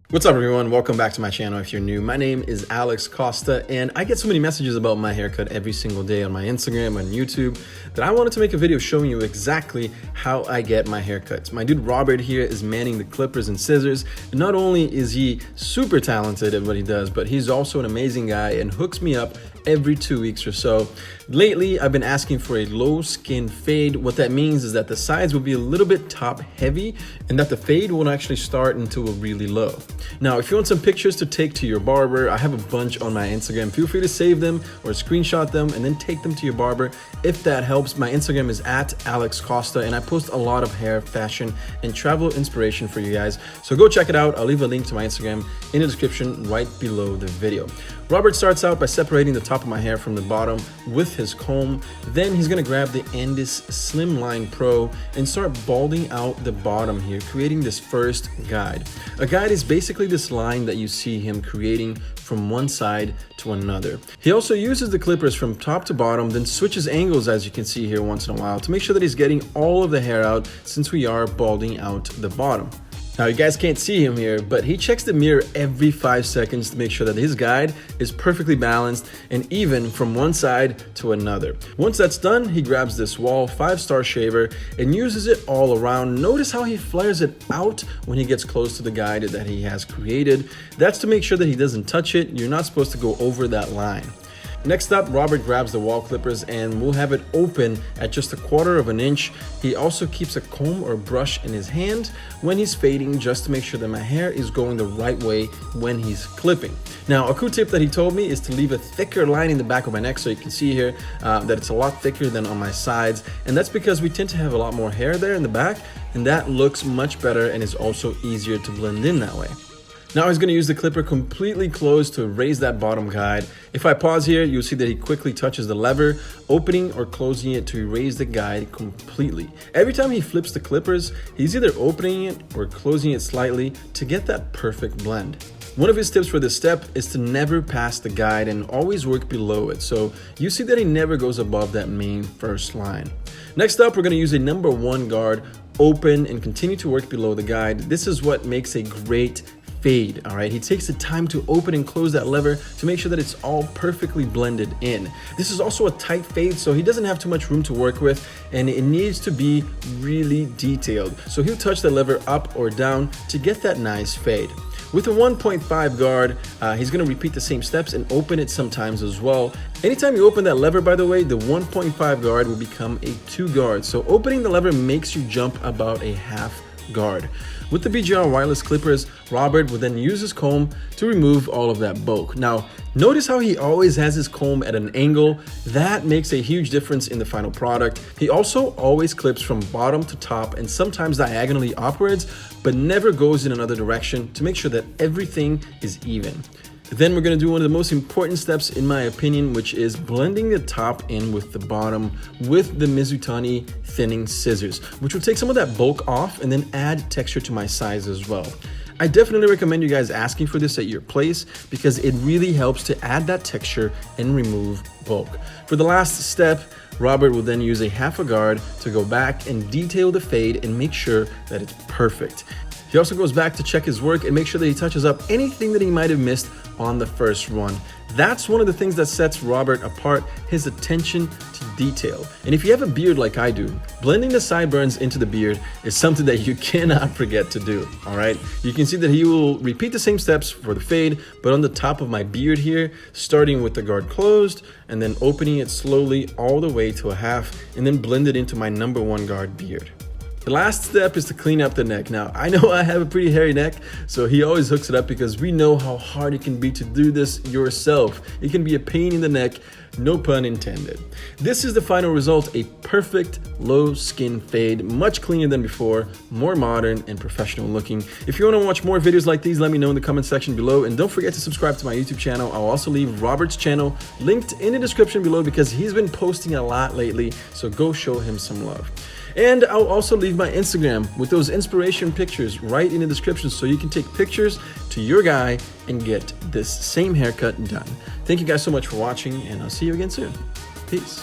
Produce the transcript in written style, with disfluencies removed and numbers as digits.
What's up everyone, welcome back to my channel if you're new. My name is Alex Costa and I get so many messages about my haircut every single day on my Instagram and YouTube that I wanted to make a video showing you exactly how I get my haircuts. My dude Robert here is manning the clippers and scissors. And not only is he super talented at what he does, but he's also an amazing guy and hooks me up every 2 weeks or so. Lately, I've been asking for a low skin fade. What that means is that the sides will be a little bit top heavy and that the fade won't actually start until we're really low. Now, if you want some pictures to take to your barber, I have a bunch on my Instagram. Feel free to save them or screenshot them and then take them to your barber if that helps. My Instagram is @AlexCosta and I post a lot of hair, fashion, and travel inspiration for you guys. So go check it out. I'll leave a link to my Instagram in the description right below the video. Robert starts out by separating the top of my hair from the bottom with his comb. Then he's gonna grab the Andis Slimline Pro and start balding out the bottom here, creating this first guide. A guide is basically this line that you see him creating from one side to another. He also uses the clippers from top to bottom, then switches angles as you can see here once in a while to make sure that he's getting all of the hair out since we are balding out the bottom. Now you guys can't see him here, but he checks the mirror every 5 seconds to make sure that his guide is perfectly balanced and even from one side to another. Once that's done, he grabs this Wall 5-star shaver and uses it all around. Notice how he flares it out when he gets close to the guide that he has created. That's to make sure that he doesn't touch it. You're not supposed to go over that line. Next up, Robert grabs the wall clippers and we'll have it open at just 1/4 of an inch. He also keeps a comb or brush in his hand when he's fading just to make sure that my hair is going the right way when he's clipping. Now, a cool tip that he told me is to leave a thicker line in the back of my neck, so you can see here that it's a lot thicker than on my sides. And that's because we tend to have a lot more hair there in the back, and that looks much better and is also easier to blend in that way. Now he's going to use the clipper completely closed to raise that bottom guide. If I pause here, you'll see that he quickly touches the lever, opening or closing it to erase the guide completely. Every time he flips the clippers, he's either opening it or closing it slightly to get that perfect blend. One of his tips for this step is to never pass the guide and always work below it. So you see that he never goes above that main first line. Next up, we're going to use a number 1 guard, open and continue to work below the guide. This is what makes a great fade. All right, he takes the time to open and close that lever to make sure that it's all perfectly blended in. This is also a tight fade, so he doesn't have too much room to work with, and it needs to be really detailed. So he'll touch the lever up or down to get that nice fade. With a 1.5 guard, he's going to repeat the same steps and open it sometimes as well. Anytime you open that lever, by the way, the 1.5 guard will become a 2 guard. So opening the lever makes you jump about a half guard. With the BGR wireless clippers, Robert will then use his comb to remove all of that bulk. Now, notice how he always has his comb at an angle. That makes a huge difference in the final product. He also always clips from bottom to top and sometimes diagonally upwards, but never goes in another direction to make sure that everything is even. Then we're going to do one of the most important steps in my opinion, which is blending the top in with the bottom with the Mizutani thinning scissors, which will take some of that bulk off and then add texture to my sides as well. I definitely recommend you guys asking for this at your place because it really helps to add that texture and remove bulk. For the last step, Robert will then use a half a guard to go back and detail the fade and make sure that it's perfect. He also goes back to check his work and make sure that he touches up anything that he might have missed on the first run. That's one of the things that sets Robert apart, his attention to detail. And if you have a beard like I do, blending the sideburns into the beard is something that you cannot forget to do, all right? You can see that he will repeat the same steps for the fade, but on the top of my beard here, starting with the guard closed and then opening it slowly all the way to a half and then blend it into my number 1 guard beard. The last step is to clean up the neck. Now, I know I have a pretty hairy neck, so he always hooks it up because we know how hard it can be to do this yourself. It can be a pain in the neck, no pun intended. This is the final result, a perfect low skin fade, much cleaner than before, more modern and professional looking. If you want to watch more videos like these, let me know in the comment section below, and don't forget to subscribe to my YouTube channel. I'll also leave Robert's channel linked in the description below because he's been posting a lot lately, so go show him some love. And I'll also leave my Instagram with those inspiration pictures right in the description so you can take pictures to your guy and get this same haircut done. Thank you guys so much for watching, and I'll see you again soon. Peace.